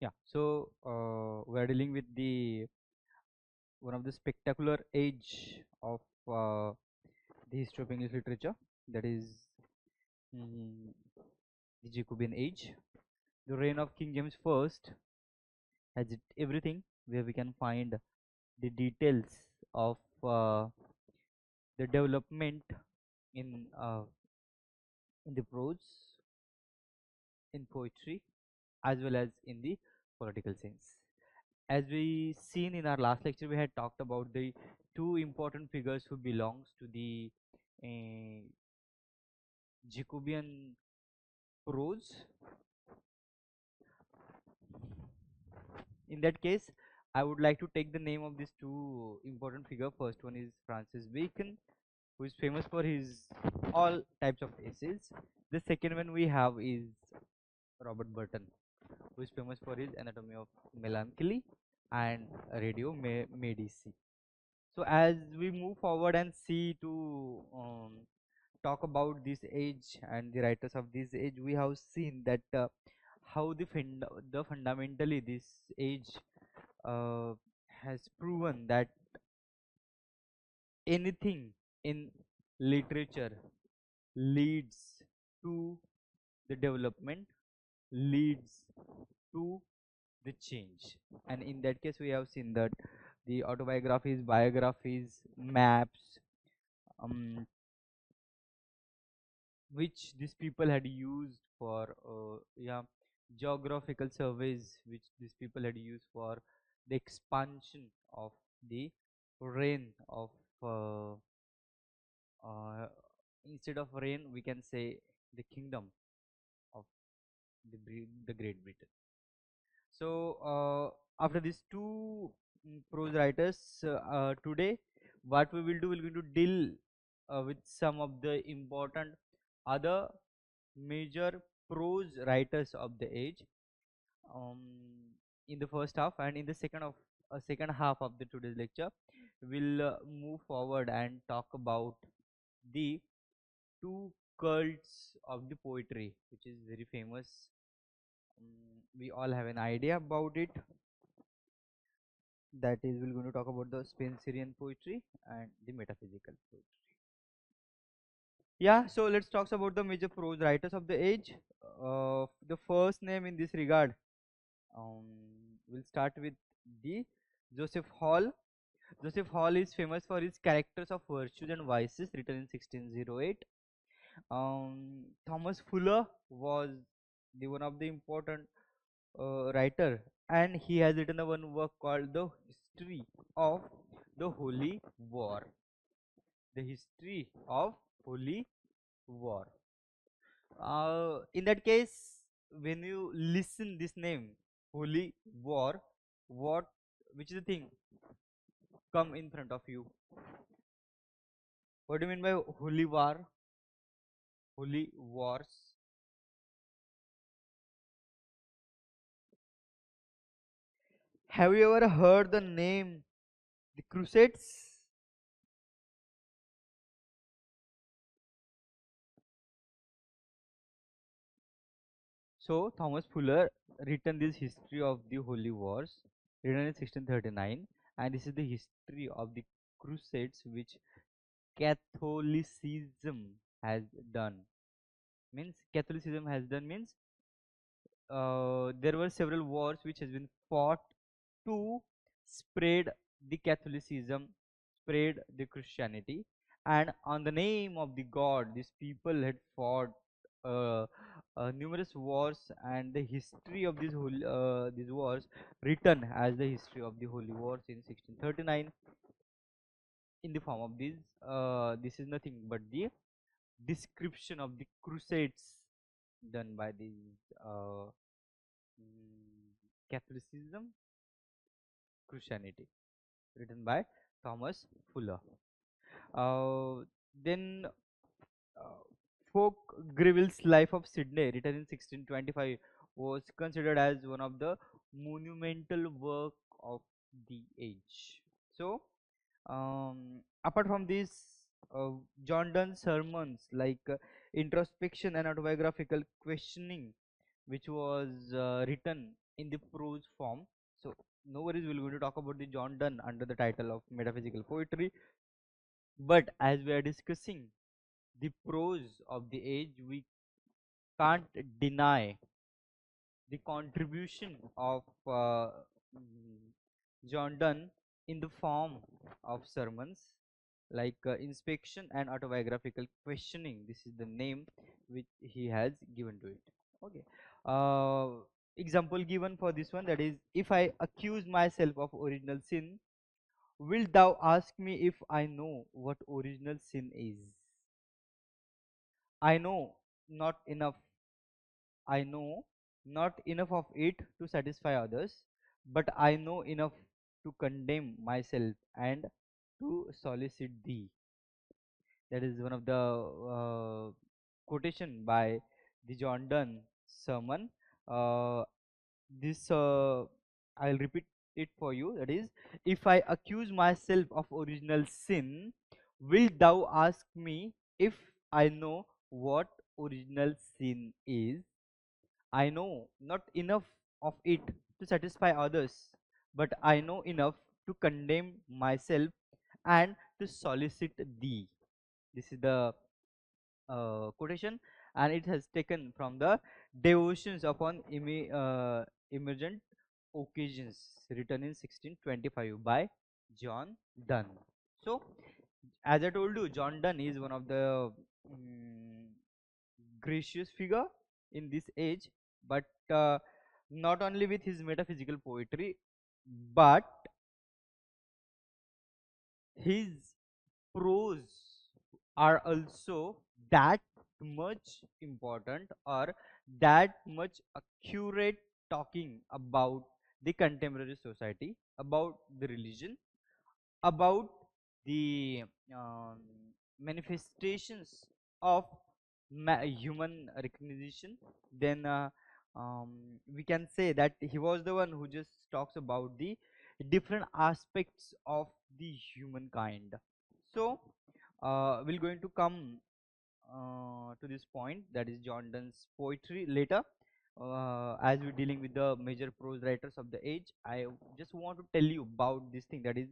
Yeah, so we are dealing with the one of the spectacular age of the history of English literature, that is mm, the Jacobean age. The reign of King James I has everything, where we can find the details of the development in uh, in the prose, in poetry, as well as in the political sense. As we seen in our last lecture, we had talked about the two important figures who belongs to the uh, Jacobean prose. In that case, I would like to take the name of these two important figure. First one is Francis Bacon, who is famous for his all types of essays. The second one we have is Robert Burton, who is famous for his Anatomy of Melancholy and Radio Medici. So as we move forward and see to talk about this age and the writers of this age, we have seen that how the fundamentally this age uh, has proven that anything in literature leads to the development, leads to the change. And in that case, we have seen that the autobiographies, biographies, maps, um, which these people had used for geographical surveys, which these people had used for the expansion of the reign of uh, uh, instead of reign we can say the kingdom of the Great Britain. So after these two prose writers, today what we will do, we're going to deal with some of the important other major prose writers of the age, um, in the first half, and in the second half of the today's lecture we'll move forward and talk about the two cults of the poetry, which is very famous. We all have an idea about it. That is, we're going to talk about the Spenserian poetry and the metaphysical poetry. Yeah, so let's talk about the major prose writers of the age. The first name in this regard, um, we'll start with the Joseph Hall. Joseph Hall is famous for his Characters of Virtues and Vices, written in 1608. Thomas Fuller was the one of the important writer, and he has written a one work called The History of the Holy War. The History of Holy War. In that case, when you listen this name, Holy War, what, which is the thing come in front of you? What do you mean by Holy War? Holy Wars? Have you ever heard the name the Crusades? So Thomas Fuller written this history of the Holy Wars, written in 1639, and this is the history of the Crusades which Catholicism has done. Means Catholicism has done means there were several wars which has been fought to spread the Catholicism, spread the Christianity, and on the name of the God, these people had fought uh, numerous wars, and the history of these wars written as the history of the Holy Wars in 1639 in the form of these. This is nothing but the description of the crusades done by these Catholicism, Christianity, written by Thomas Fuller. Then Folk Greville's Life of Sydney, written in 1625, was considered as one of the monumental work of the age. So, apart from this, John Donne's sermons like introspection and autobiographical questioning, which was written in the prose form. So no worries, we're going to talk about the John Donne under the title of metaphysical poetry. But as we are discussing the prose of the age, we can't deny the contribution of John Donne in the form of sermons like inspection and autobiographical questioning. This is the name which he has given to it. Okay. Example given for this one, that is, if I accuse myself of original sin, wilt thou ask me if I know what original sin is? I know not enough I know not enough of it to satisfy others, but I know enough to condemn myself and to solicit thee. That is one of the quotation by the John Donne sermon. Uh, this I'll repeat it for you. That is, if I accuse myself of original sin, wilt thou ask me if I know what original sin is? I know not enough of it to satisfy others, but I know enough to condemn myself and to solicit thee. This is the quotation, and it has taken from the Devotions upon Emergent Occasions, written in 1625 by John Donne. So, as I told you, John Donne is one of the mm, gracious figure in this age, but not only with his metaphysical poetry, but his prose are also that much important, or that much accurate, talking about the contemporary society, about the religion, about the um, manifestations of human recognition. Then we can say that he was the one who just talks about the different aspects of the humankind. So we're going to come to this point, that is John Donne's poetry later. As we're dealing with the major prose writers of the age, I just want to tell you about this thing, that is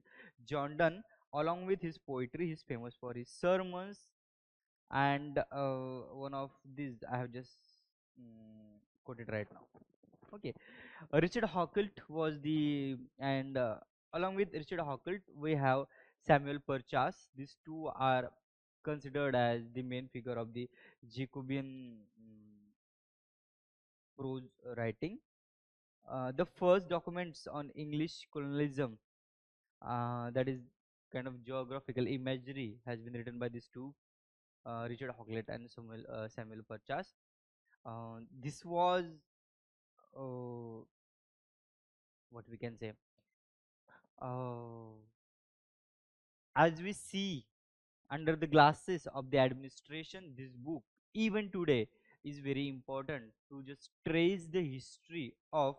John Donne. Along with his poetry, he's famous for his sermons, and one of these I have just quoted right now. Okay, Richard Hawkelt was the and along with Richard Hawkelt, we have Samuel Purchas. These two are considered as the main figure of the Jacobean prose writing. The first documents on English colonialism, that is kind of geographical imagery, has been written by these two, Richard Hawklet and Samuel Purchas. This was uh, what we can say. Uh, as we see under the glasses of the administration, this book, even today, is very important to just trace the history of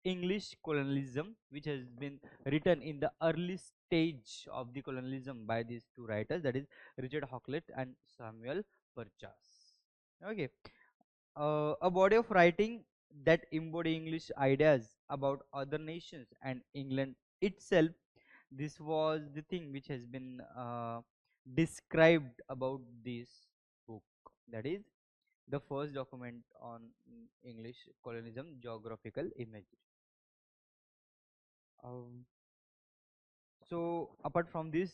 English colonialism, which has been written in the early stage of the colonialism by these two writers, that is Richard Hawklet and Samuel Purchas. Okay, a body of writing that embody English ideas about other nations and England itself. This was the thing which has been described about this book. That is the first document on English colonialism, geographical imagery. Um, so apart from this,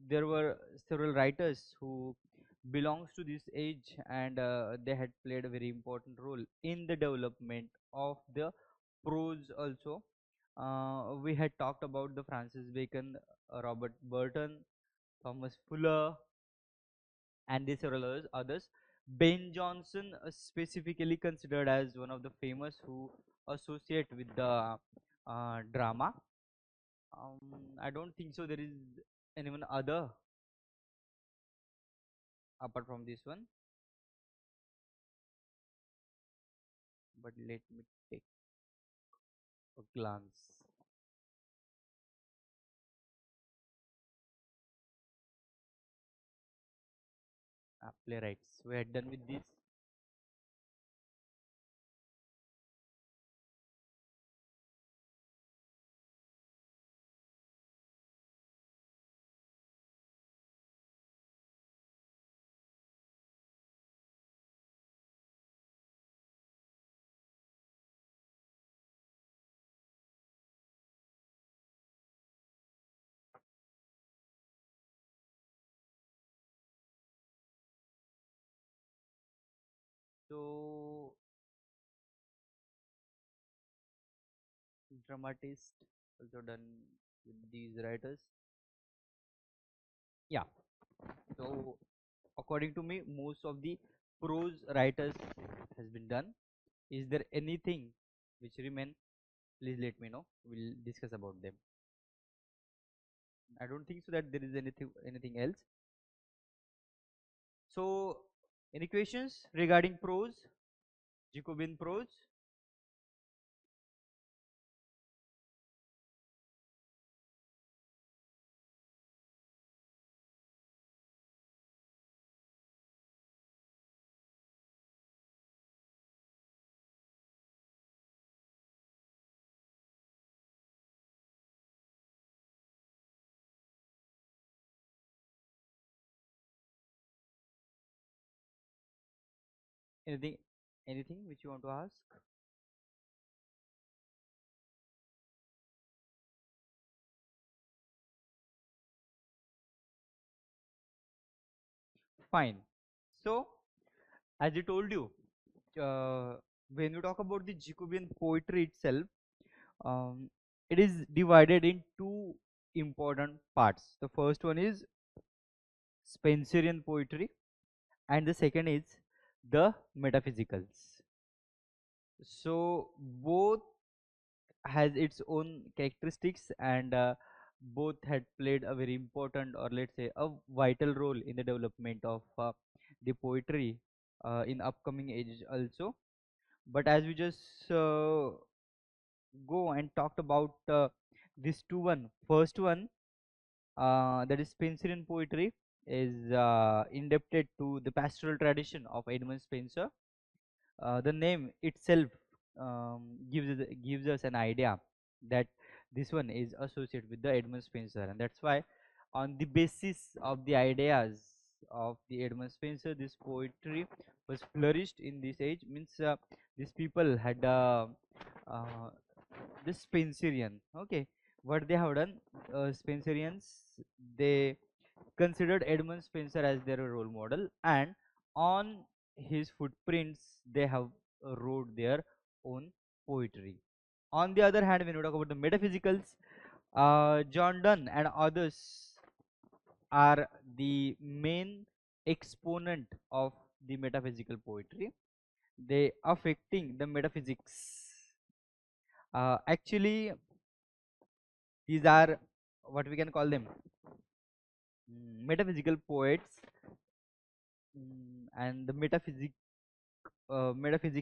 there were several writers who belongs to this age, and they had played a very important role in the development of the prose also. We had talked about the Francis Bacon, Robert Burton, Thomas Fuller, and the several others. Ben Jonson, specifically considered as one of the famous who associate with the drama. I don't think so. There is anyone other apart from this one. But let me take a glance. Playwrights. We are done with this. So dramatist also done with these writers. Yeah. So according to me, most of the prose writers has been done. Is there anything which remain? Please let me know. We'll discuss about them. I don't think so that there is anything else. So any questions regarding prose, Jacobean prose? Anything anything which you want to ask? Fine. So as I told you, uh, when we talk about the Jacobean poetry itself, um, it is divided in two important parts. The first one is Spenserian poetry, and the second is the metaphysicals. So both has its own characteristics, and both had played a very important, or let's say a vital role in the development of the poetry in upcoming age also. But as we just go and talked about this two one first one, that is Spencerian poetry, is indebted to the pastoral tradition of Edmund Spenser. The name itself gives us an idea that this one is associated with the Edmund Spenser, and that's why, on the basis of the ideas of the Edmund Spenser, this poetry was flourished in this age. Means these people had uh, the Spenserian. Okay, what they have done, Spenserians, they considered Edmund Spenser as their role model, and on his footprints they have wrote their own poetry. On the other hand, when we talk about the metaphysicals, John Donne and others are the main exponent of the metaphysical poetry. They affecting the metaphysics. Actually, these are what we can call them, metaphysical poets, and the metaphysics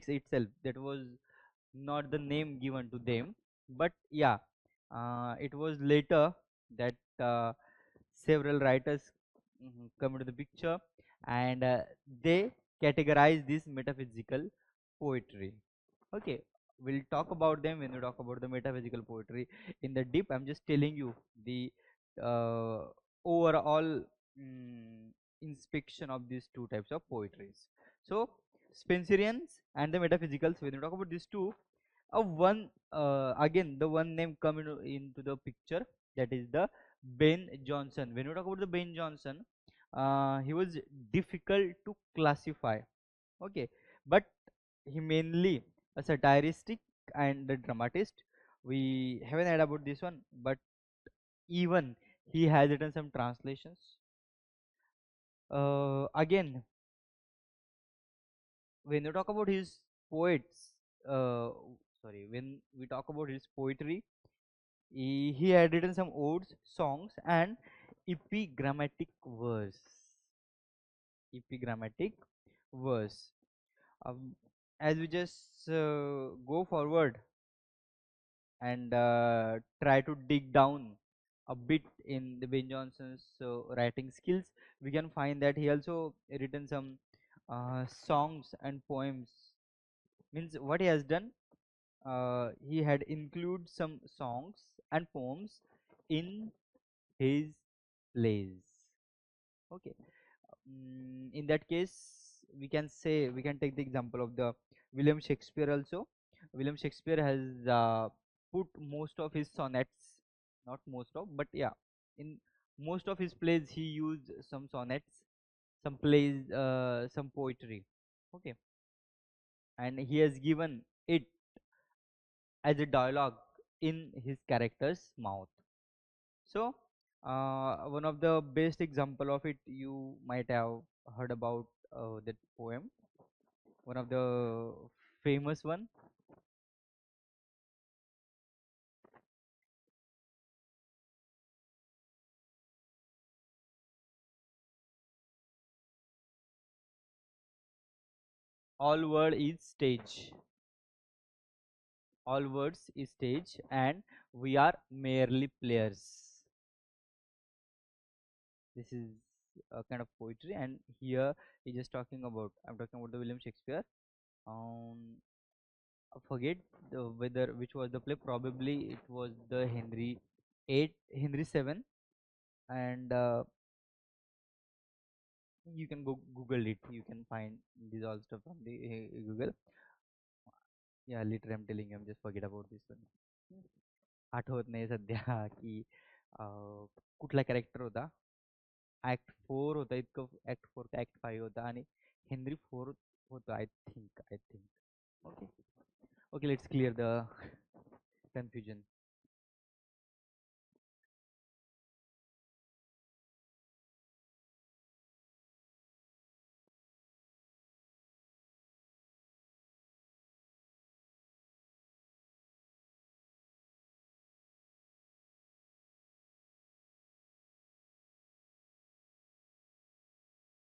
itself, that was not the name given to them, but yeah, it was later that several writers come into the picture, and they categorize this metaphysical poetry. Okay, we'll talk about them when we talk about the metaphysical poetry in the deep. I'm just telling you the uh, overall inspection of these two types of poetries. So Spenserians and the metaphysicals, when we talk about these two, one again the one name come into the picture, that is the Ben Jonson. When we talk about the Ben Jonson, he was difficult to classify. Okay, but he mainly a satiristic and a dramatist. We haven't heard about this one, but even he has written some translations. Again, when you talk about his poets, uh, when we talk about his poetry, he had written some odes, songs, and epigrammatic verse. Epigrammatic verse. Um, as we just go forward and try to dig down a bit in the Ben Johnson's writing skills, we can find that he also written some songs and poems. Means what he has done, he had include some songs and poems in his plays. Okay, in that case, we can take the example of the William Shakespeare also. William Shakespeare has put most of his sonnets, not most of, but yeah, in most of his plays he used some sonnets, some plays, some poetry. Okay, and he has given it as a dialogue in his character's mouth. So, one of the best example of it you might have heard about that poem. One of the famous one, all world is stage. All words is stage, and we are merely players. This is a kind of poetry, and here he's just talking about. I'm talking about the William Shakespeare. I forget whether which was the play. Probably it was the Henry eight, Henry seven, and you can go Google it. You can find these all stuff on the Google. Yeah, literally, I'm telling you, I'm just forget about this one. आठवत नाही सध्या की कुठला character होता. Act four होता इतकं. Act four का act five होता आणि हेनरी फोर होता. I think okay. Okay, let's clear the confusion.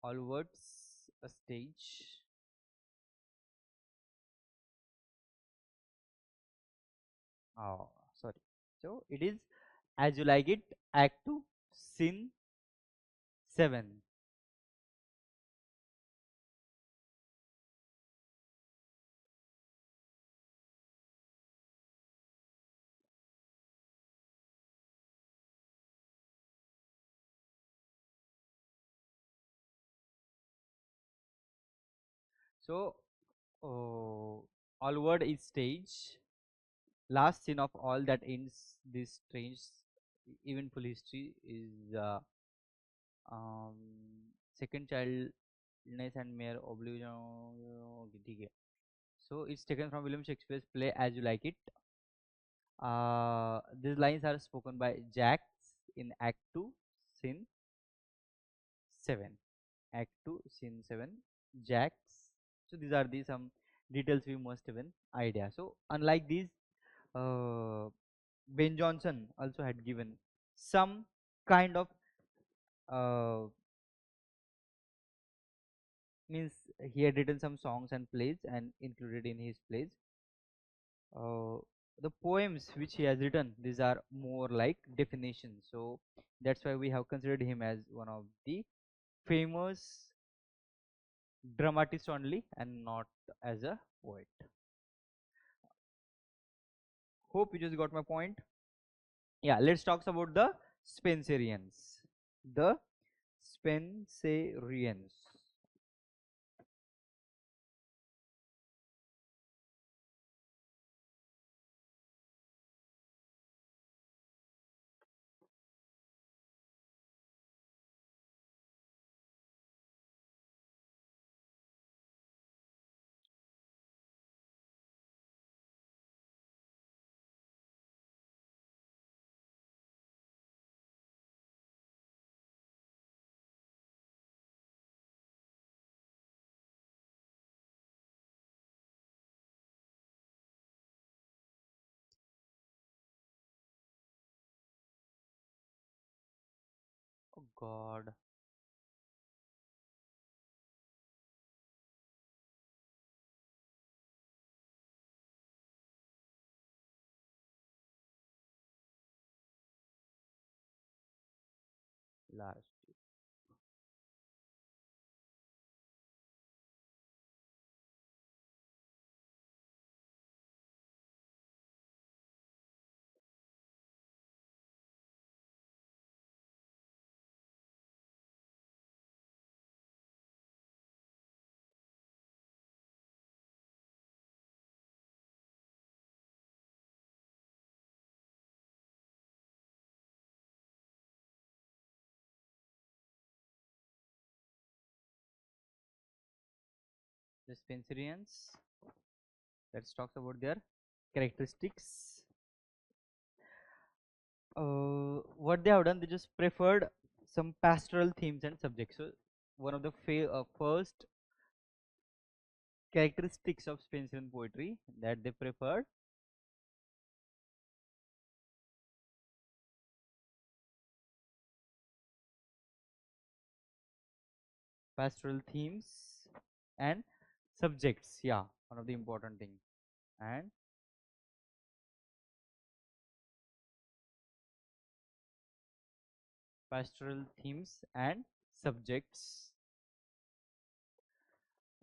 All words a stage. Oh, sorry. So it is as you like it. Act two, scene seven. So all word is stage. Last scene of all that ends this strange eventful history is um, second childness and mere oblivion. Okay, ठीक है. So it's taken from William Shakespeare's play As You Like It. These lines are spoken by Jack in Act 2, Scene 7. Act 2, Scene 7. Jack's. So these are the some details we must have an idea. So unlike these, uh, Ben Johnson also had given some kind of uh, means he had written some songs and plays and included in his plays. Uh, the poems which he has written, these are more like definitions. So that's why we have considered him as one of the famous dramatist only and not as a poet. Hope you just got my point. Yeah, let's talk about the Spencerians. The Spencerians. Oh God, last. The Spencerians. Let's talk about their characteristics. What they have done, they just preferred some pastoral themes and subjects. So one of the first characteristics of Spenserian poetry that they preferred pastoral themes and subjects. Yeah, one of the important thing. And pastoral themes and subjects.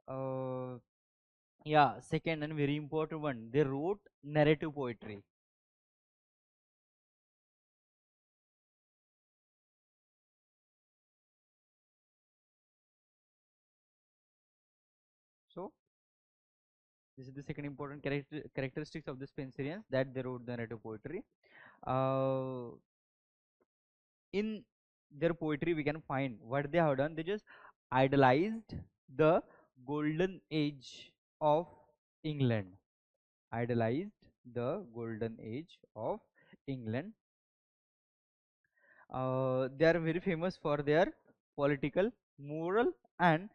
Uh, yeah, second and very important one, they wrote narrative poetry. So this is the second important characteristics of the Spenserians, that they wrote the narrative poetry. Uh, in their poetry, we can find what they have done. They just idolized the golden age of England. Idolized the golden age of England. They are very famous for their political, moral, and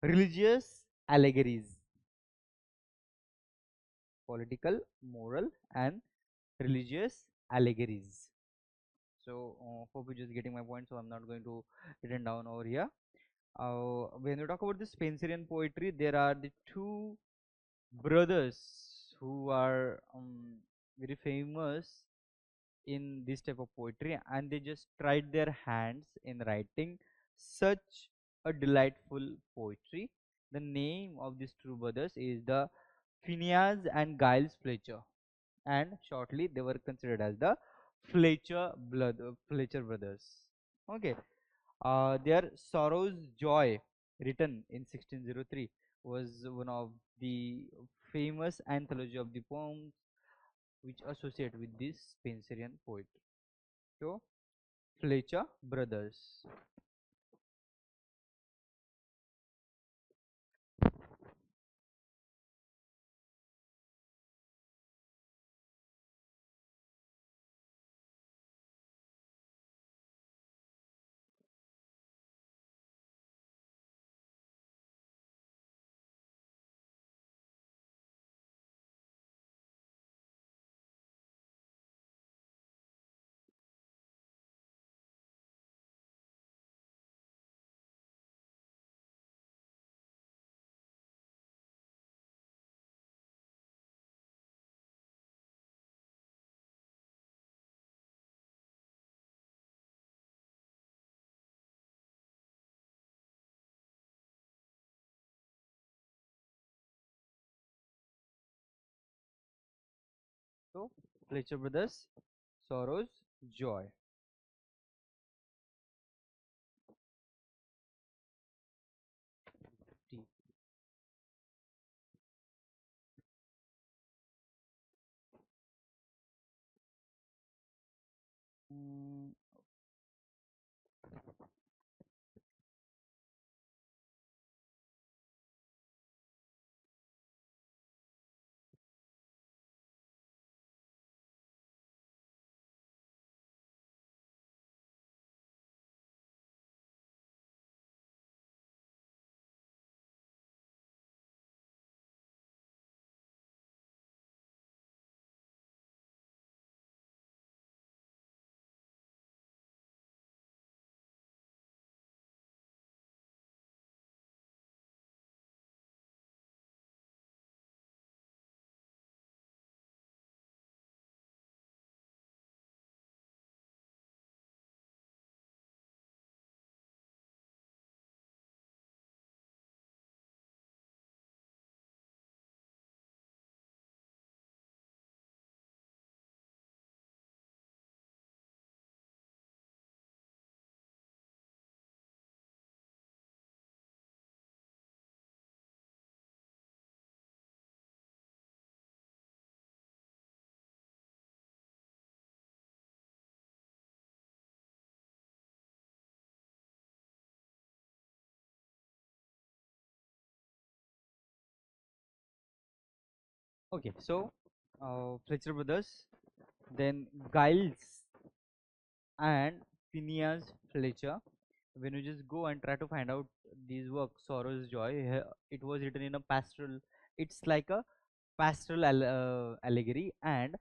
religious allegories. Political, moral, and religious allegories. So, hope you're just getting my point. So, I'm not going to written down over here. When we talk about the Spenserian poetry, there are the two brothers who are very famous in this type of poetry, and they just tried their hands in writing such a delightful poetry. The name of these two brothers is the Phineas and Giles Fletcher, and shortly they were considered as the Fletcher brothers. Okay, their Sorrow's Joy, written in 1603, was one of the famous anthology of the poems which associate with this Spenserian poetry. So, Fletcher brothers. So, Fletcher brothers, Sorrow's Joy. T. Mm, Okay, so Fletcher brothers, then Giles and Phineas Fletcher. When you just go and try to find out these works, Sorrow's Joy, it was written in a pastoral. It's like a pastoral allegory, and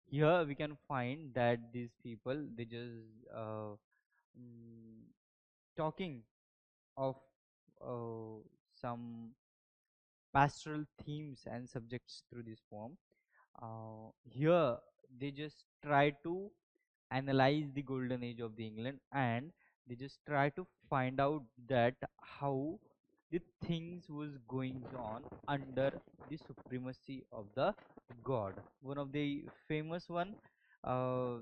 here we can find that these people they just mm, talking of uh, some pastoral themes and subjects through this poem. Here they just try to analyze the golden age of the England, and they just try to find out that how the things was going on under the supremacy of the god. One of the famous one, uh,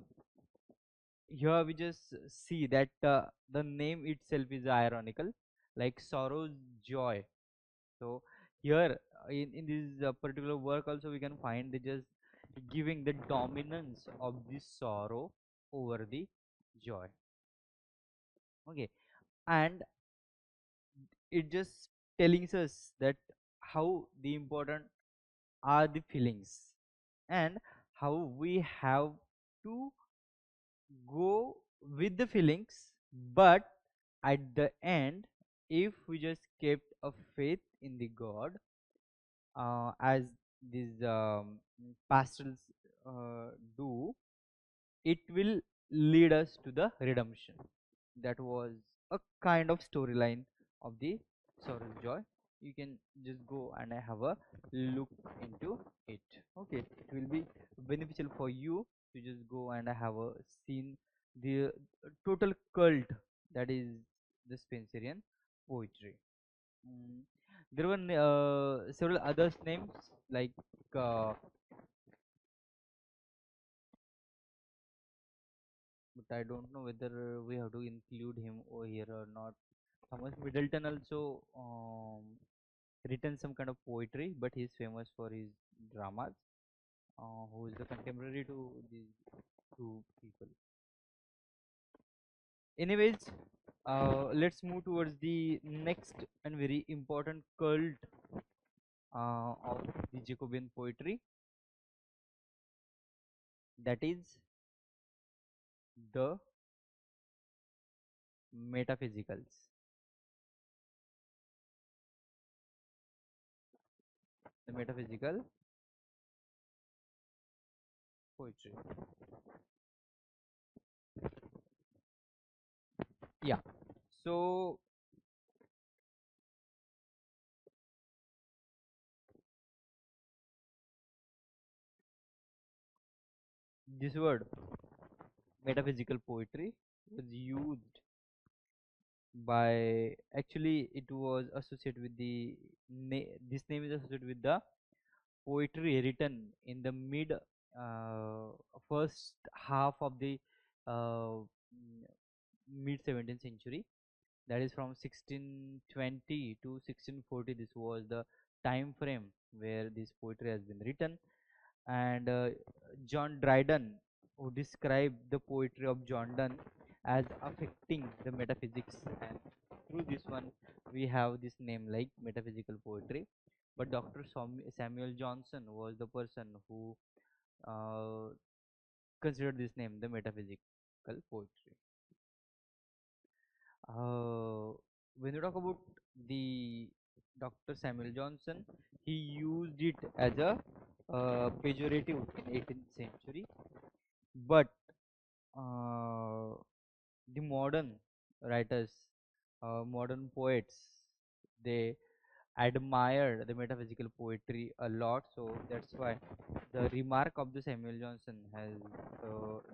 here we just see that the name itself is ironical, like sorrow's joy. So here in this particular work also we can find they just giving the dominance of the sorrow over the joy. Okay, and it just telling us that how the important are the feelings, and how we have to go with the feelings, but at the end, if we just kept a faith in the god, as these pastorals do, it will lead us to the redemption. That was a kind of storyline of the Sorrow's Joy. You can just go and have a look into it. Okay, it will be beneficial for you to just go and have a seen the total cult that is the Spenserian poetry. Mm, there were several others names like uh, but I don't know whether we have to include him over here or not. Thomas Middleton also written some kind of poetry, but he's famous for his dramas. Who is the contemporary to these two people? Anyways, let's move towards the next and very important cult of the Jacobean poetry, that is the metaphysicals. The metaphysical poetry. Yeah. So this word metaphysical poetry was used by, actually it was associated with the this name is associated with the poetry written in the uh, first half of the mid 17th century, that is from 1620 to 1640. This was the time frame where this poetry has been written. And John Dryden, who described the poetry of John Donne as affecting the metaphysics, and through this one we have this name like metaphysical poetry. But Dr. Samuel Johnson was the person who uh, considered this name the metaphysical poetry. When you talk about the Dr. Samuel Johnson, he used it as a pejorative in 18th century, but uh, the modern writers, modern poets, they admire the metaphysical poetry a lot. So that's why the remark of the Samuel Johnson has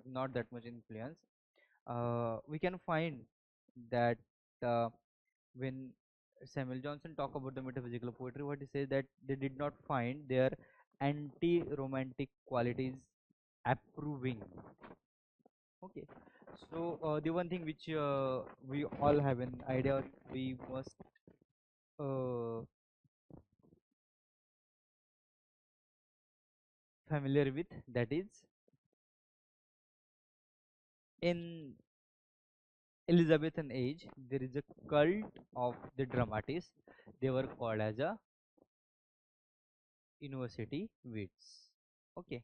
not that much influence. We can find that uh, when Samuel Johnson talk about the metaphysical poetry, what he says that they did not find their anti-romantic qualities approving. Okay, so the one thing which we all have an idea, or we must uh, familiar with, that is in Elizabethan age there is a cult of the dramatists. They were called as a university wits. Okay,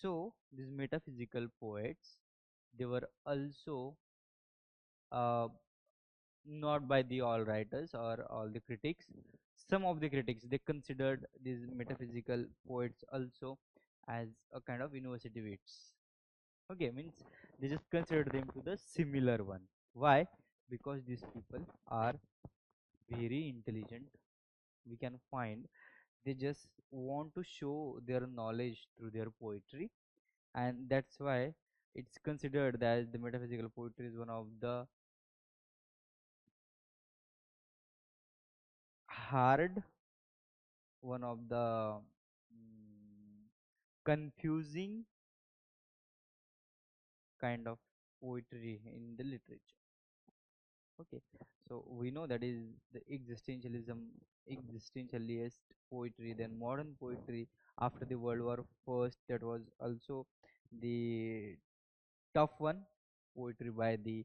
so these metaphysical poets, they were also uh, not by the all writers or all the critics. Some of the critics, they considered these metaphysical poets also as a kind of university wits. Okay, means they just consider them to the similar one. Why? Because these people are very intelligent. We can find they just want to show their knowledge through their poetry, and that's why it's considered that the metaphysical poetry is one of the hard, one of the confusing kind of poetry in the literature. Okay, so we know that is the existentialist poetry, then modern poetry after the World War First. That was also the tough one, poetry by the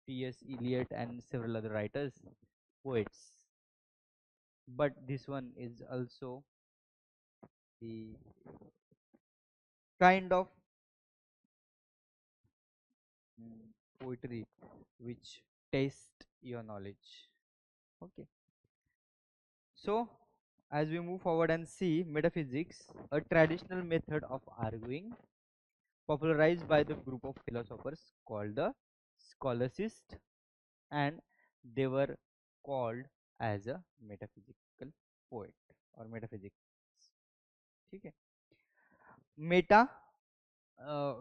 T.S. Eliot and several other writers, poets. But this one is also the kind of poetry which test your knowledge. Okay, so as we move forward and see metaphysics, a traditional method of arguing popularized by the group of philosophers called the scholastics, and they were called as a metaphysical poet or metaphysics. Okay. Meta,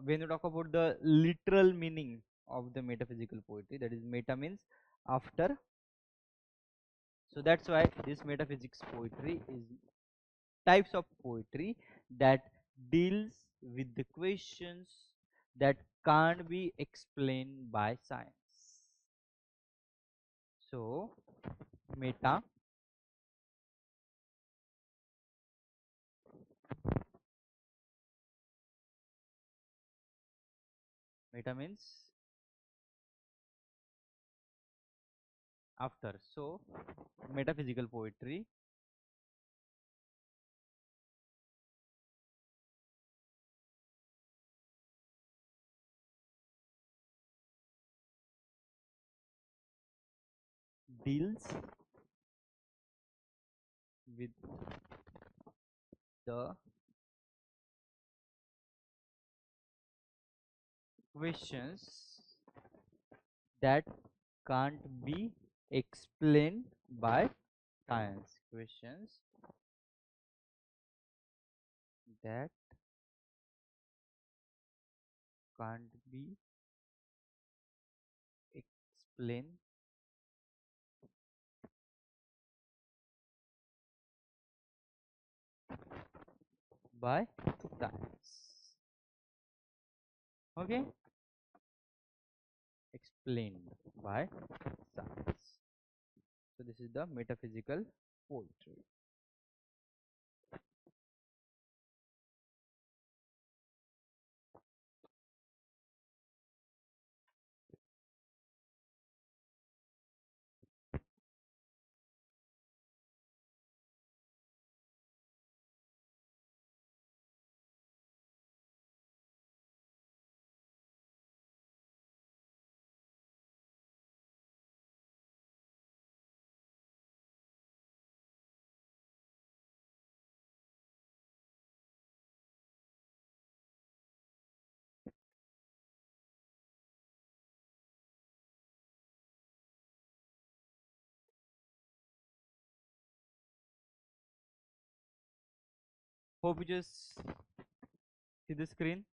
when you talk about the literal meaning of the metaphysical poetry, that is meta means after. So that's why this metaphysics poetry is types of poetry that deals with the questions that can't be explained by science. So meta, meta means after. So metaphysical poetry deals with the questions that can't be explained by science. Questions that can't be explained by science. Okay, explained by science. So this is the metaphysical poetry. Hope you just see the screen.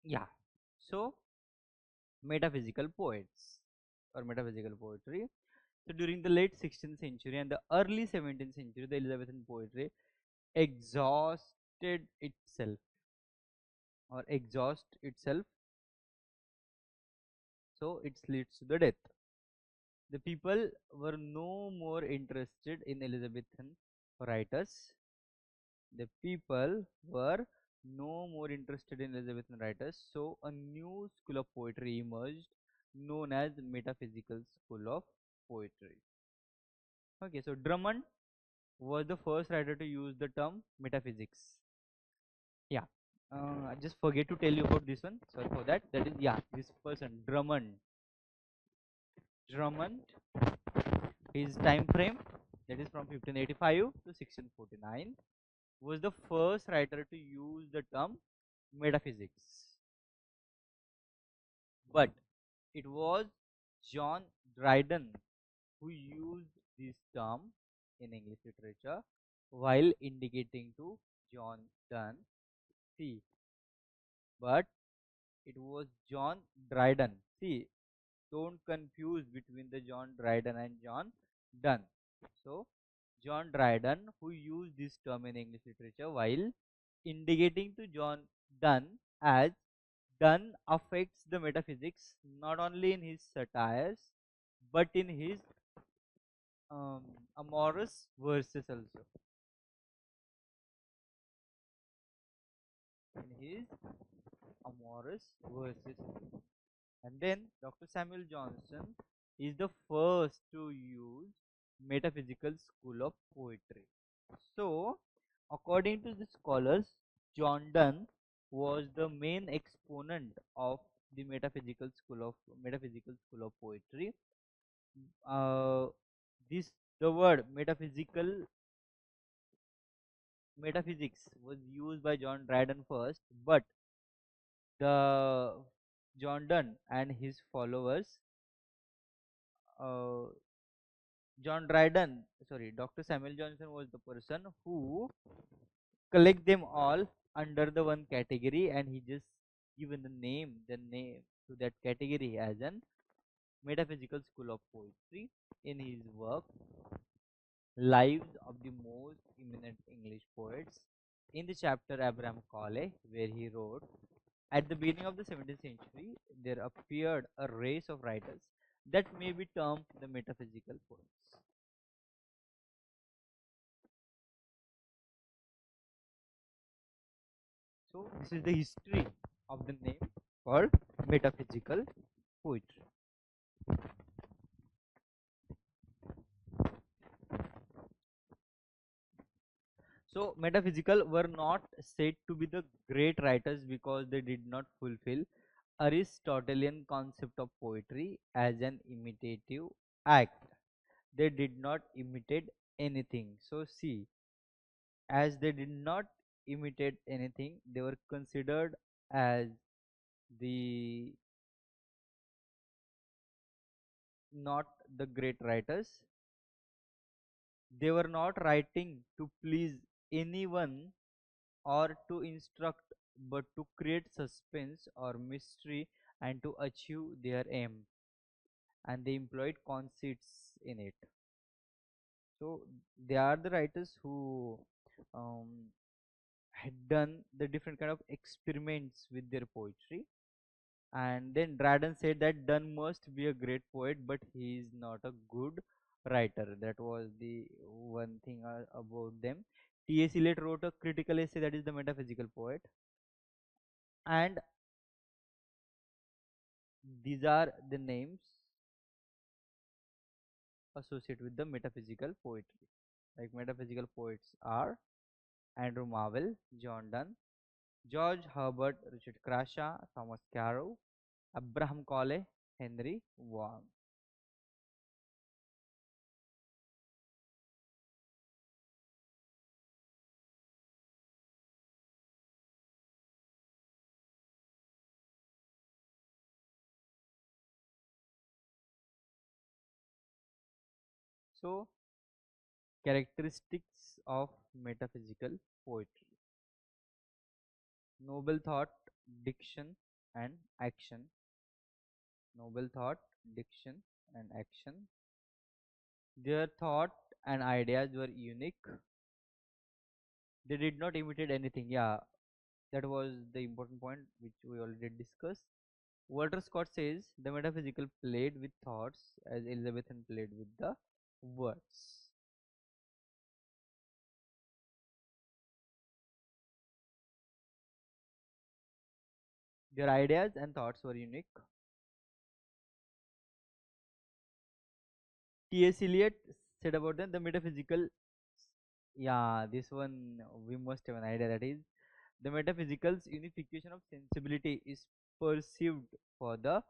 Yeah. So metaphysical poets or metaphysical poetry. So during the late 16th century and the early 17th century, the Elizabethan poetry exhausted itself or exhaust itself, so it leads to the death. The people were no more interested in Elizabethan writers. The people were no more interested in Elizabethan writers, so a new school of poetry emerged known as metaphysical school of poetry. Okay, so Drummond was the first writer to use the term metaphysics. Yeah. I just forget to tell you about this one. Sorry for that. That is, yeah, this person, Drummond. Drummond, his time frame, that is from 1585 to 1649, was the first writer to use the term metaphysics. But it was John Dryden who used this term in English literature while indicating to John Donne. See, but it was John Dryden. See, don't confuse between the John Dryden and John Donne. So, John Dryden, who used this term in English literature while indicating to John Donne, as Donne affects the metaphysics not only in his satires but in his um, amorous verses also. In his amorous verses. And then Dr. Samuel Johnson is the first to use metaphysical school of poetry. So, according to the scholars, John Donne was the main exponent of the metaphysical school of poetry. Uh, this the word metaphysics was used by John Dryden first, but the John Donne and his followers, uh, John Dryden, sorry, Dr. Samuel Johnson was the person who collect them all under the one category, and he just given the name to that category as an metaphysical school of poetry in his work Lives of the Most Eminent English Poets, in the chapter Abraham Cole, where he wrote, at the beginning of the 17th century, there appeared a race of writers that may be termed the metaphysical poets. So, this is the history of the name called metaphysical poetry. So, metaphysical were not said to be the great writers because they did not fulfill Aristotelian concept of poetry as an imitative act. They did not imitate anything. So, see, as they did not imitate anything, they were considered as the not the great writers. They were not writing to please anyone or to instruct, but to create suspense or mystery and to achieve their aim. And they employed conceits in it. So they are the writers who um, had done the different kind of experiments with their poetry. And then Dryden said that Donne must be a great poet, but he is not a good writer. That was the one thing about them. T.S. Eliot wrote a critical essay, that is the metaphysical poet. And these are the names associated with the metaphysical poetry. Like metaphysical poets are Andrew Marvell, John Donne, George Herbert, Richard Crashaw, Thomas Carroll, Abraham Cole, Henry Vaughan. So, characteristics of metaphysical poetry: noble thought, diction, and action. Noble thought, diction, and action. Their thought and ideas were unique. They did not imitate anything. Yeah, that was the important point which we already discussed. Walter Scott says the metaphysical played with thoughts as Elizabethan played with the words. Their ideas and thoughts were unique. T.S. Eliot said about them the metaphysical. Yeah, this one we must have an idea that is the metaphysical's unification of sensibility is perceived for the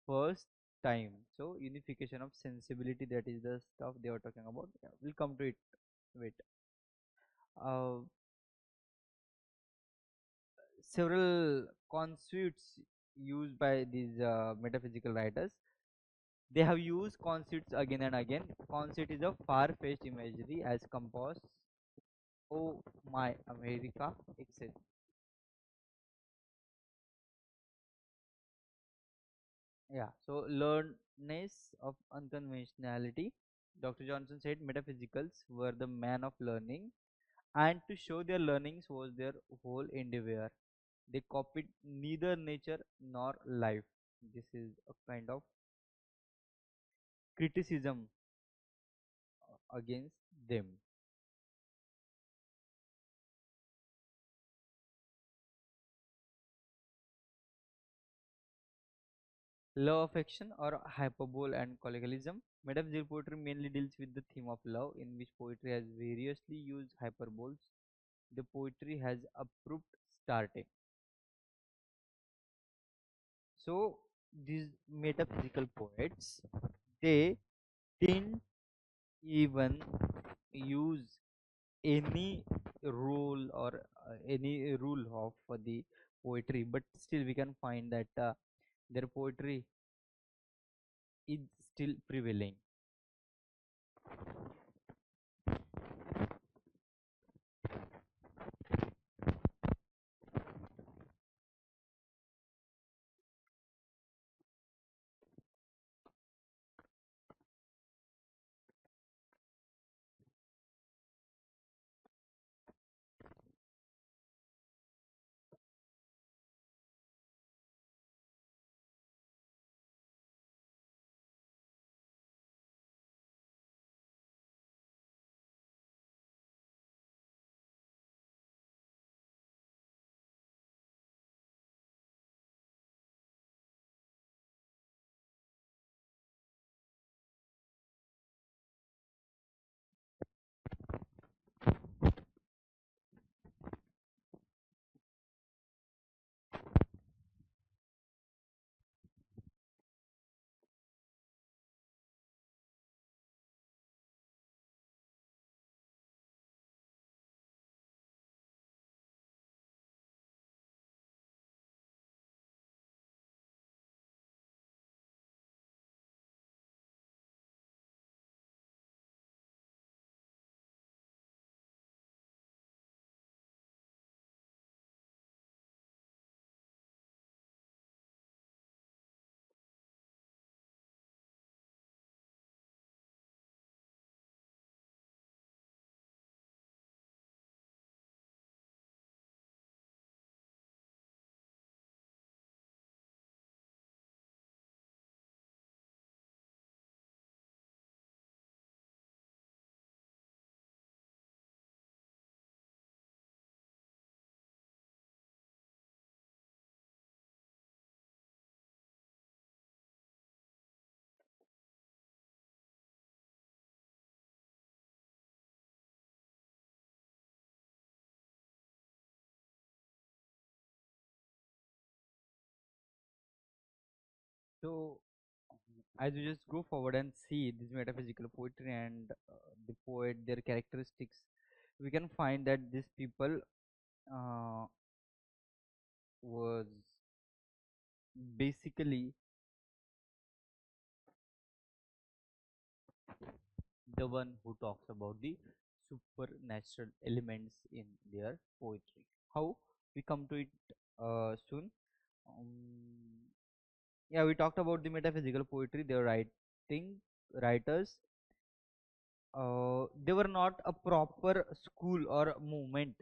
first time. So unification of sensibility, that is the stuff they were talking about. Yeah, we'll come to it. Wait. Uh, Several concepts used by these metaphysical writers. They have used concepts again and again. Concept is a far-fetched imagery as composed. Oh my America, etc. Yeah. So learnness of unconventionality. Dr. Johnson said metaphysicals were the man of learning, and to show their learnings was their whole endeavor. They copied neither nature nor life. This is a kind of criticism against them. Love affection or hyperbole and colloquialism. Metaphysical poetry mainly deals with the theme of love, in which poetry has variously used hyperboles. The poetry has abrupt starting. So these metaphysical poets, they didn't even use any rule or any rule of the poetry, but still we can find that their poetry is still prevailing. So as we just go forward and see this metaphysical poetry and the poet, their characteristics, we can find that these people uh, was basically the one who talks about the supernatural elements in their poetry. How we come to it soon. Um, yeah, we talked about the metaphysical poetry. Their writing writers, they were not a proper school or movement,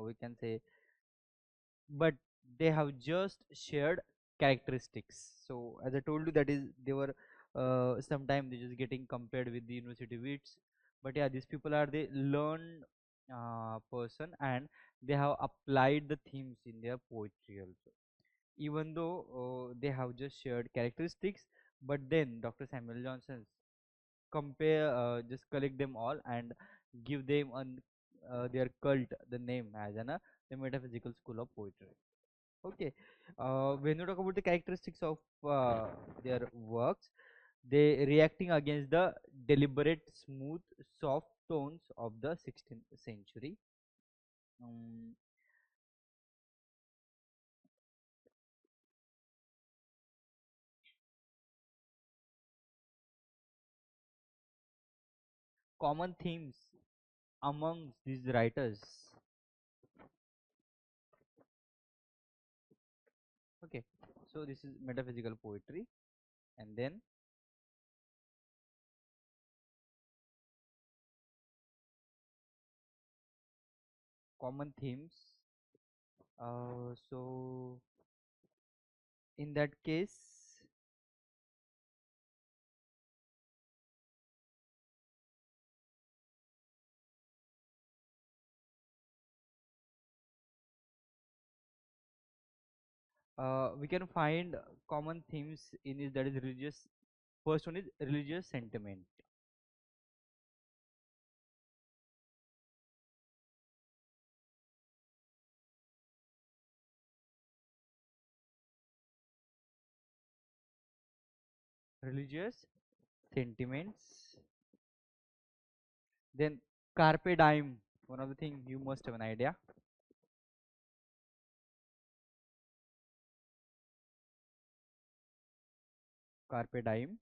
we can say, but they have just shared characteristics. So as I told you, that is they were sometimes they just getting compared with the university wits, but yeah, these people are the learned person, and they have applied the themes in their poetry also, even though they have just shared characteristics. But then Dr. Samuel Johnson compare, just collect them all and give them their cult the name as the metaphysical school of poetry. Okay, when you talk about the characteristics of their works, they reacting against the deliberate, smooth, soft tones of the 16th century. Um, Common themes among these writers. Okay, so this is metaphysical poetry, and then common themes. So in that case, we can find common themes in it, that is religious. First one is religious sentiment. Religious sentiments. Then carpe diem. One of the thing you must have an idea. Carpe diem.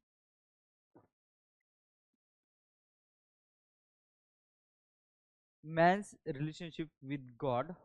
Man's relationship with God.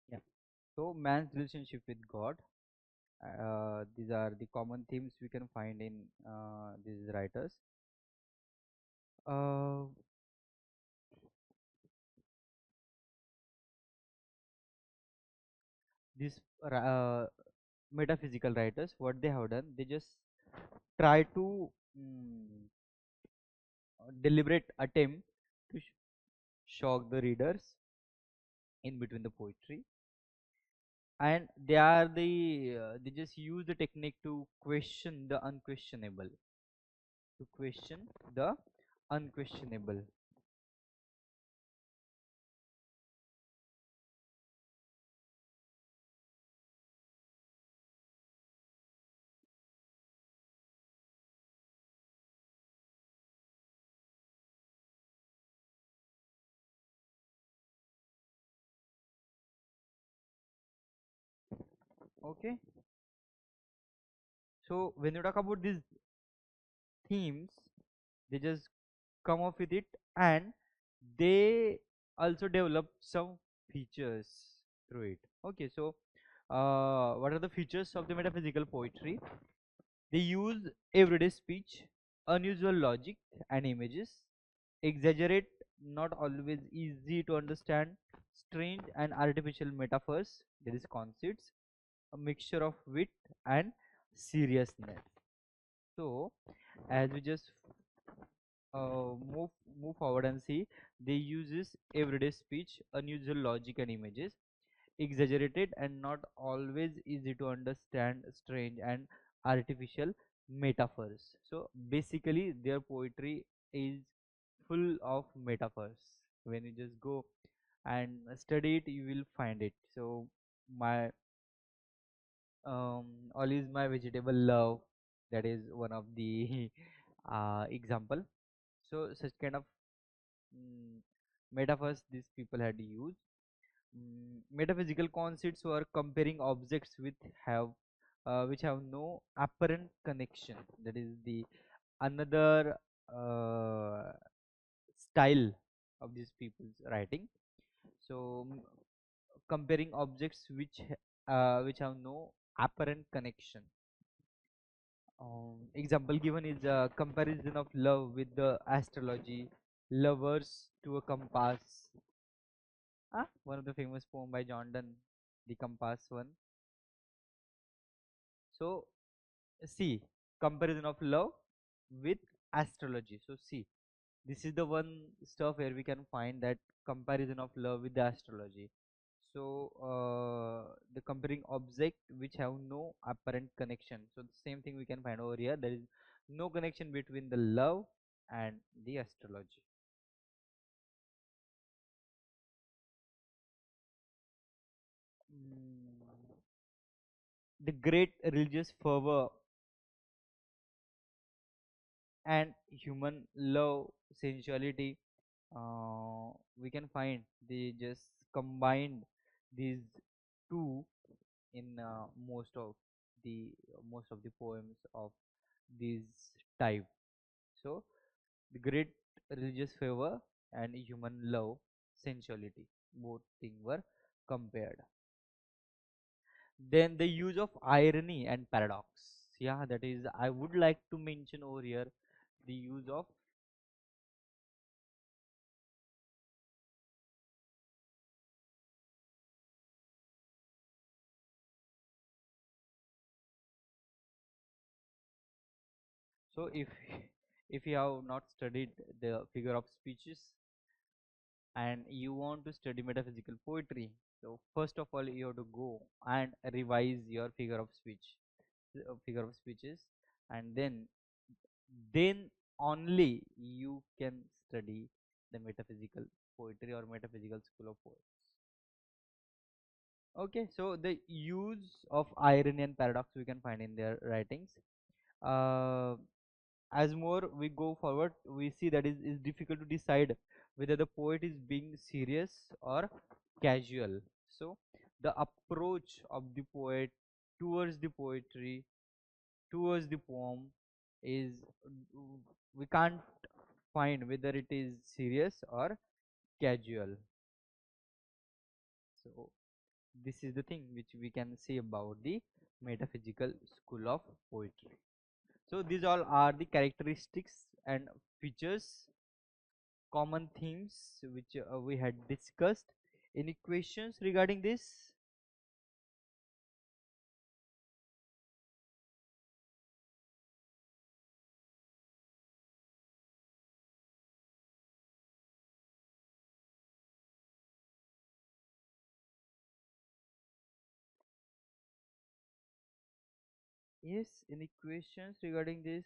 Yeah. So man's relationship with God. These are the common themes we can find in these writers. Uh, these metaphysical writers, what they have done, they just try to deliberate attempt to shock the readers in between the poetry, and they just use the technique to question the unquestionable, to question the unquestionable. Okay, so when you talk about these themes, they just come up with it, and they also develop some features through it. Okay, so what are the features of the metaphysical poetry? They use everyday speech, unusual logic and images, exaggerate not always easy to understand, strange and artificial metaphors, there is conceits, a mixture of wit and seriousness. So, as we just move forward and see, they uses everyday speech, unusual logic and images, exaggerated and not always easy to understand, strange and artificial metaphors. So basically their poetry is full of metaphors. When you just go and study it, you will find it. So my all is my vegetable love, that is one of the example. So such kind of mm, metaphors these people had used. Metaphysical concepts were comparing objects which have no apparent connection. That is the another style of these people's writing. So comparing objects which have no apparent connection. Example given is a comparison of love with the astrology, lovers to a compass. One of the famous poem by John Donne, the compass one. So see, comparison of love with astrology. So see, this is the one stuff where we can find that comparison of love with the astrology. So the comparing object which have no apparent connection. So the same thing we can find over here. There is no connection between the love and the astrology. Mm, the great religious fervor and human love, sensuality, we can find they just combined these two in most of the poems of this type. So the great religious fervor and human love, sensuality, both things were compared. Then the use of irony and paradox. Yeah, that is I would like to mention over here the use of. So if you have not studied the figure of speeches and you want to study metaphysical poetry, so first of all you have to go and revise your figure of speeches, and then only you can study the metaphysical poetry or metaphysical school of poets. Okay, so the use of irony and paradox we can find in their writings. Uh, as more we go forward, we see that it's difficult to decide whether the poet is being serious or casual. So the approach of the poet towards the poetry, towards the poem, is we can't find whether it is serious or casual. So this is the thing which we can say about the metaphysical school of poetry. So these all are the characteristics and features, common themes which we had discussed. Any questions regarding this? Yes, any questions regarding this?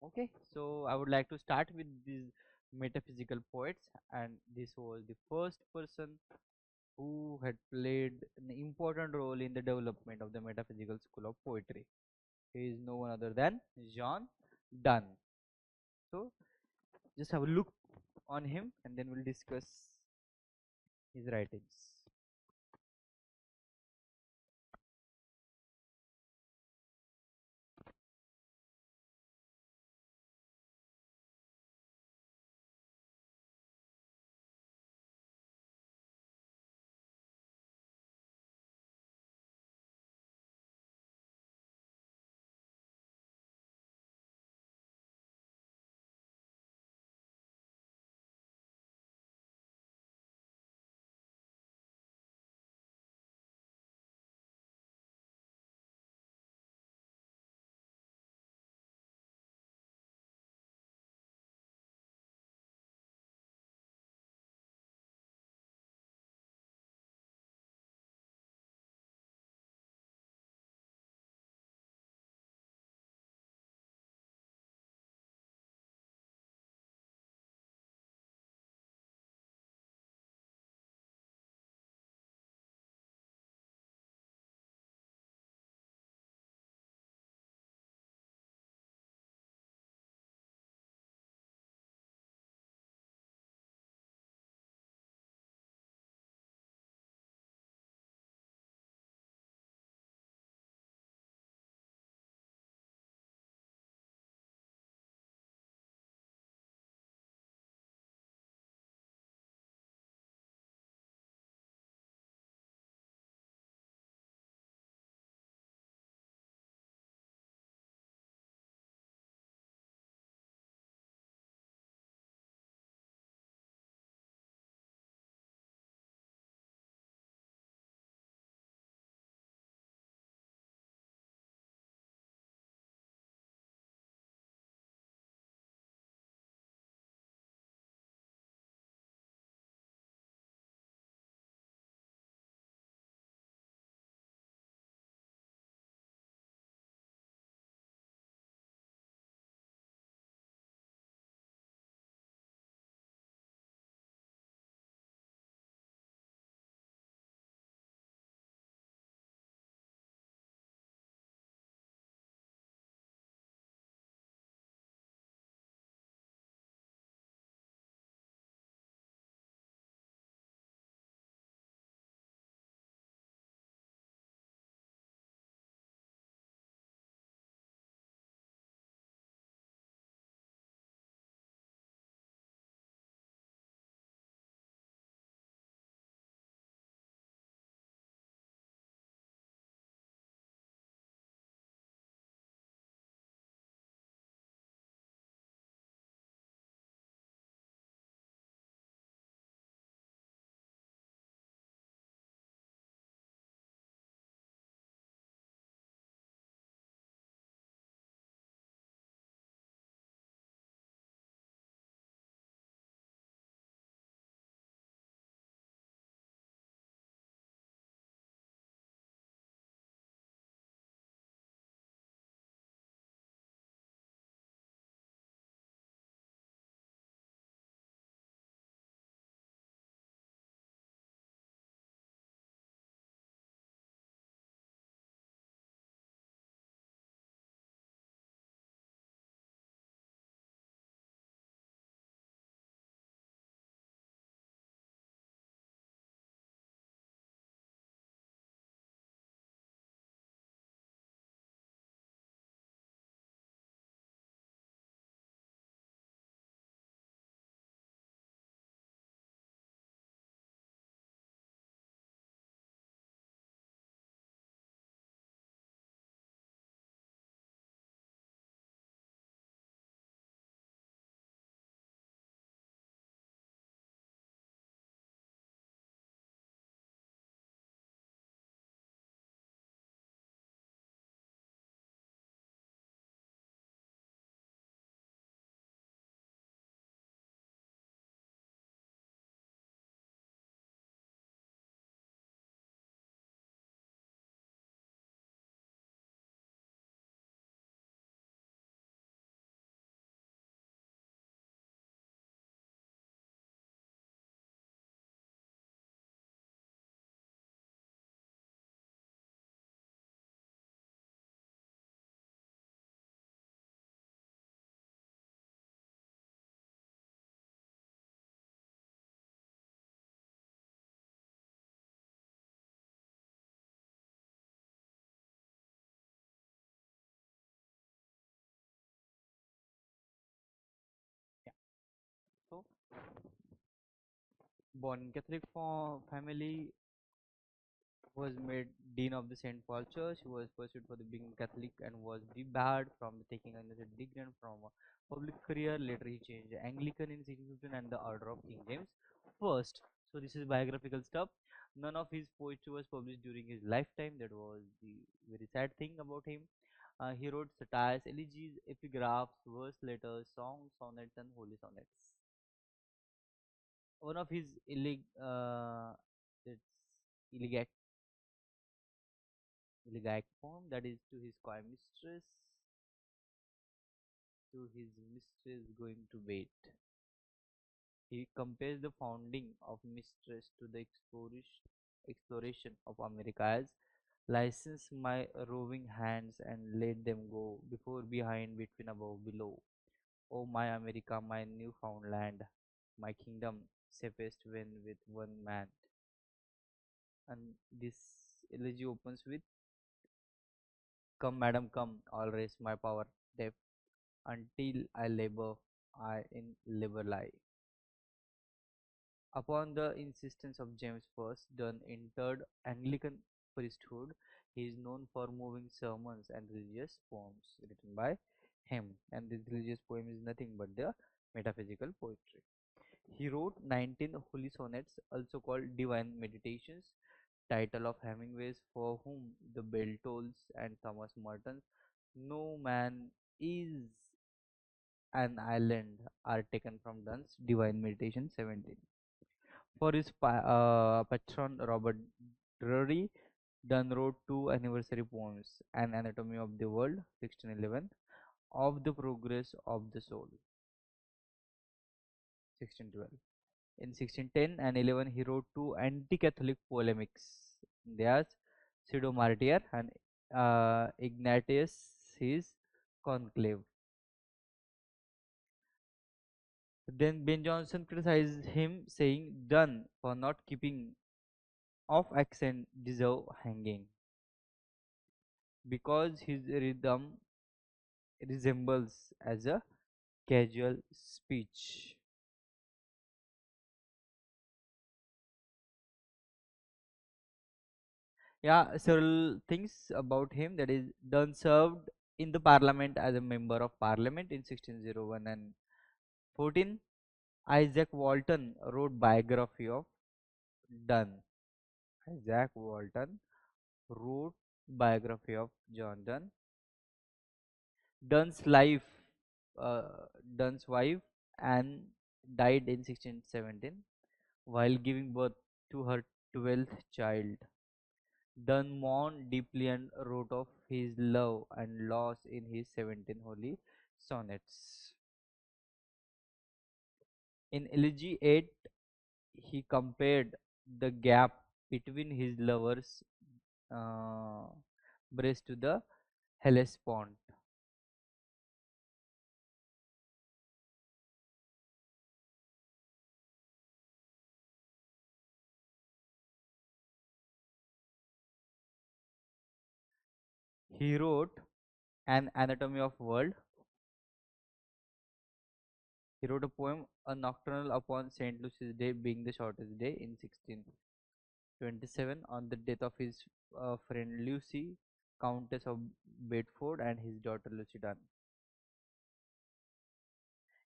Okay, so I would like to start with these metaphysical poets, and this was the first person who had played an important role in the development of the metaphysical school of poetry. He is no one other than John Donne. So just have a look on him and then we'll discuss his writings. So, born in Catholic family, was made dean of the St. Paul Church. He was pursued for the being Catholic and was debarred from taking another degree from a public career. Later, he changed Anglican in 1615 and the Order of King James first. So, this is biographical stuff. None of his poetry was published during his lifetime. That was the very sad thing about him. He wrote satires, elegies, epigraphs, verse letters, songs, sonnets, and holy sonnets. One of his it's elegiac elegiac poem, that is to his choir mistress, to his mistress going to bed. He compares the founding of mistress to the exploration of America as license my roving hands and let them go before, behind, between, above, below. O my America, my newfound land, my kingdom safest when with one man. And this elegy opens with, come, madam, come, all raise my power deaf until I labor, I in labor lie. Upon the insistence of James I, Dunn entered Anglican priesthood. He is known for moving sermons and religious poems written by him, and this religious poem is nothing but the metaphysical poetry. He wrote 19 holy sonnets, also called Divine Meditations, title of Hemingway's For Whom the Bell Tolls and Thomas Merton's No Man is an Island are taken from Donne's Divine Meditation 17. For his patron Robert Drury, Donne wrote two anniversary poems, An Anatomy of the World 1611, Of the Progress of the Soul 1612. In 1610 and 11 he wrote two anti-Catholic polemics, Theas Pseudo Martyr and Ignatius his Conclave. Then Ben Jonson criticized him, saying, Done for not keeping off accent deserve hanging, because his rhythm resembles as a casual speech. Yeah, several things about him. That is, Dunn served in the parliament as a member of parliament in 1601 and 14. Isaac Walton wrote biography of Donne. Isaac Walton wrote biography of John Donne. Donne's life, Donne's wife Anne died in 1617 while giving birth to her 12th child. Donne mourned deeply and wrote of his love and loss in his 17 holy sonnets. In Elegy 8, he compared the gap between his lover's uh, breast to the Hellespont. He wrote An Anatomy of World. He wrote a poem, A Nocturnal upon St. Lucy's Day, being the shortest day, in 1627, on the death of his friend Lucy, Countess of Bedford, and his daughter Lucy Dunn.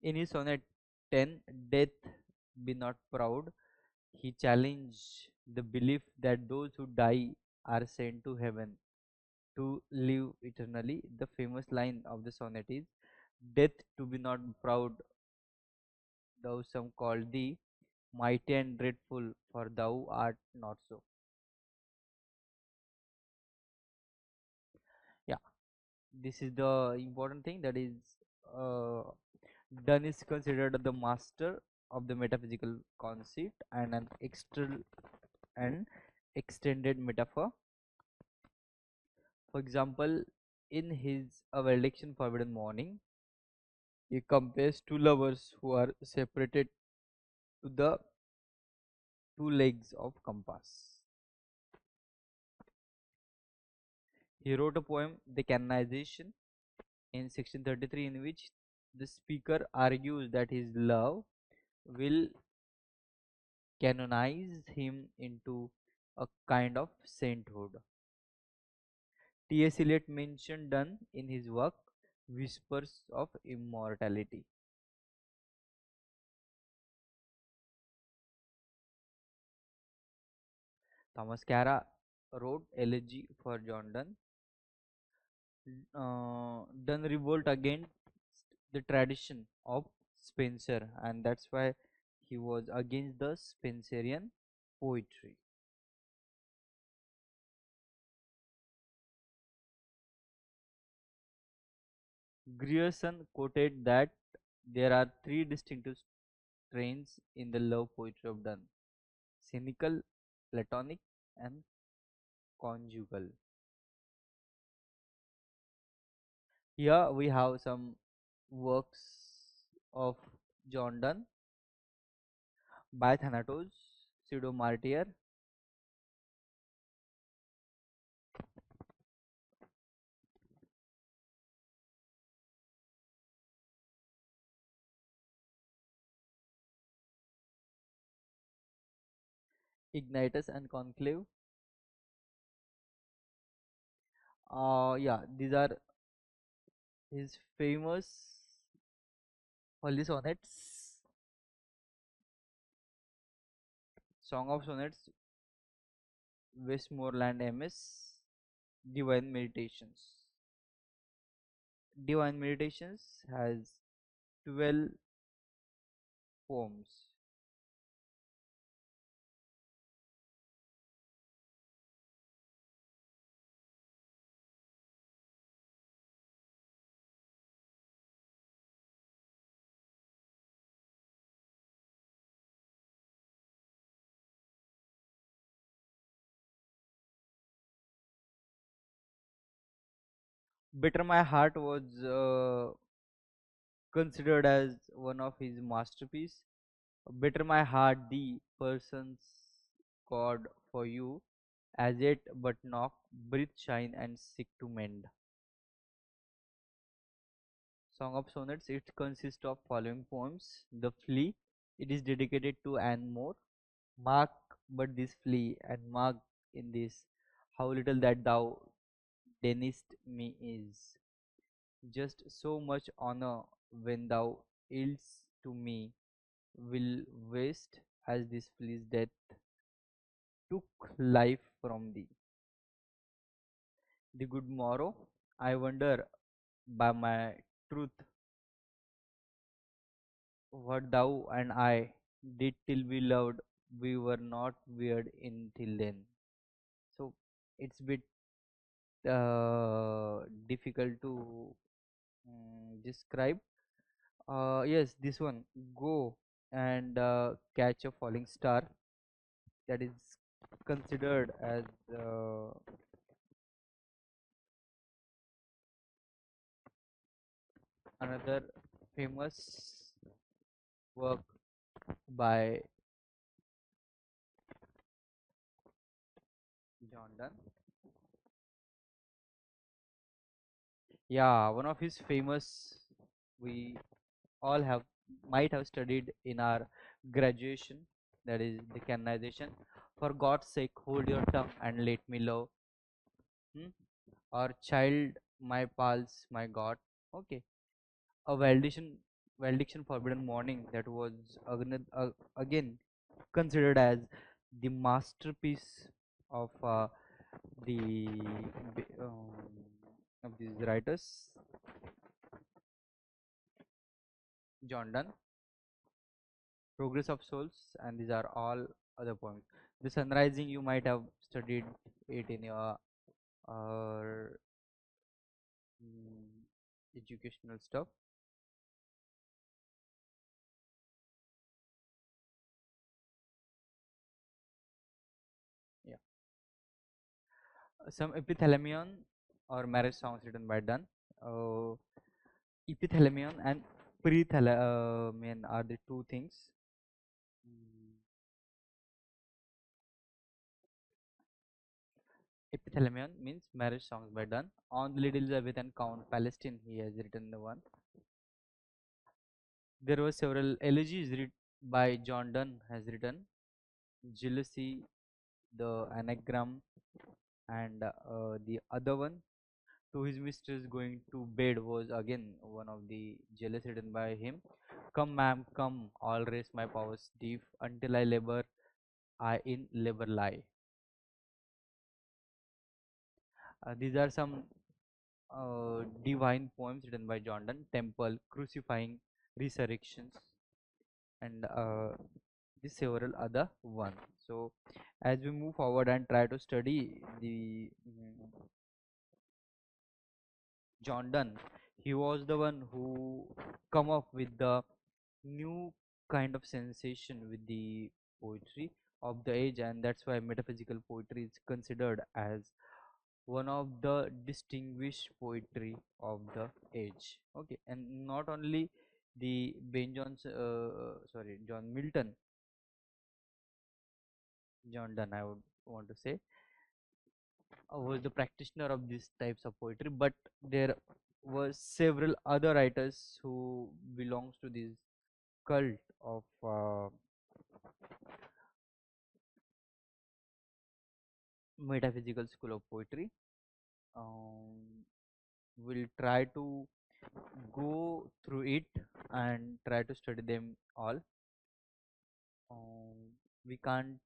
In his sonnet 10, Death Be Not Proud, he challenged the belief that those who die are sent to heaven to live eternally. The famous line of the sonnet is, Death to be not proud, thou some call thee mighty and dreadful, for thou art not so. Yeah, this is the important thing, that is, uh, Donne is considered the master of the metaphysical conceit and an external and extended metaphor. For example, in his A Valediction Forbidden Morning, he compares two lovers who are separated to the two legs of compass. He wrote a poem, The Canonization, in 1633, in which the speaker argues that his love will canonize him into a kind of sainthood. T.S. Eliot mentioned Donne in his work Whispers of Immortality. Thomas Carra wrote Elegy for John Donne. Donne revolt against the tradition of Spenser, and that's why he was against the Spenserian poetry. Grierson quoted that there are three distinctive strains in the love poetry of Donne: cynical, platonic, and conjugal. Here we have some works of John Donne by Thanatos, Pseudo-Martyr, Ignitus, and Conclave. Yeah, these are his famous holy sonnets, Song of Sonnets, Westmoreland MS, Divine Meditations. Divine Meditations has 12 poems. Bitter My Heart was considered as one of his masterpiece. Bitter My Heart, the person's God for you, as yet but knock, breathe, shine, and seek to mend. Song of Sonnets, it consists of following poems. The Flea, it is dedicated to Anne More. Mark but this flea, and mark in this how little that thou deniest me is. Just so much honor when thou yieldst to me will waste as this flea's death took life from thee. The good morrow, I wonder by my truth what thou and I did till we loved, we were not weird in till then. So it's bit difficult to describe. Yes, this one, go and catch a falling star, that is considered as uh, another famous work by John Donne. Yeah, one of his famous, we all have might have studied in our graduation, that is the canonization. For God's sake, hold your tongue and let me love. Hmm? Or child, my pulse, my God. Okay, a valediction forbidden morning, that was again considered as the masterpiece of the of these writers, John Donne, Progress of Souls, and these are all other poems. The Sunrising, you might have studied it in your uh, educational stuff. Yeah, some epithalamion or marriage songs written by Donne. Uh, Epithalamion and prethalamion are the two things. Mm, Epithalamion means marriage songs by Donne. On the Lady Elizabeth and Count Palestine, he has written the one. There were several elegies by John Donne has written jealousy, the anagram, and the other one, to his mistress going to bed, was again one of the jealous written by him. Come, ma'am, come, all raise my powers deep, until I labor, I in labor lie. These are some divine poems written by John Donne: temple, crucifying, resurrections, and the several other ones. So, as we move forward and try to study the John Donne, he was the one who come up with the new kind of sensation with the poetry of the age, and that's why metaphysical poetry is considered as one of the distinguished poetry of the age. Okay, and not only the John Milton, John Donne, I would want to say, was the practitioner of these types of poetry, but there were several other writers who belongs to this cult of metaphysical school of poetry. We'll try to go through it and try to study them all. We can't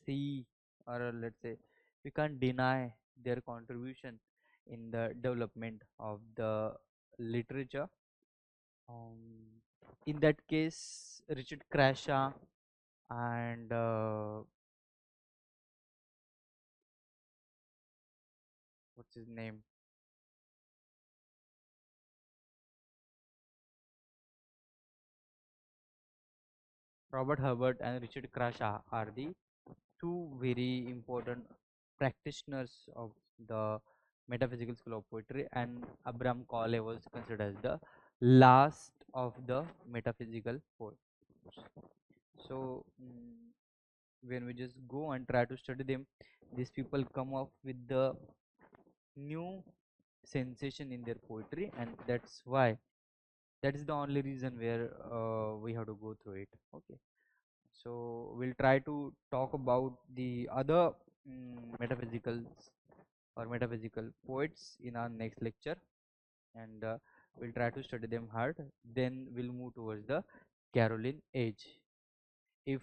see, or let's say, we can't deny their contribution in the development of the literature. Um, in that case, Richard Crashaw and what's his name? Robert Herbert and Richard Crashaw are the two very important practitioners of the metaphysical school of poetry, and Abraham Cole was considered as the last of the metaphysical poets. So, when we just go and try to study them, these people come up with the new sensation in their poetry, and that's why that is the only reason where we have to go through it. Okay, so we'll try to talk about the other metaphysicals or metaphysical poets in our next lecture, and we'll try to study them hard. Then we'll move towards the Caroline age. If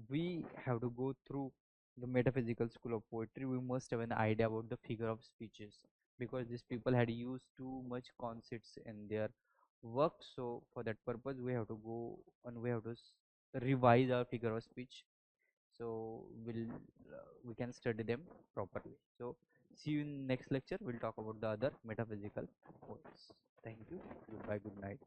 we have to go through the metaphysical school of poetry, we must have an idea about the figure of speeches, because these people had used too much concepts in their work. So for that purpose, we have to go and we have to revise our figure of speech, so we can study them properly. So see you in next lecture. We'll talk about the other metaphysical poets. Thank you. Goodbye. Good night.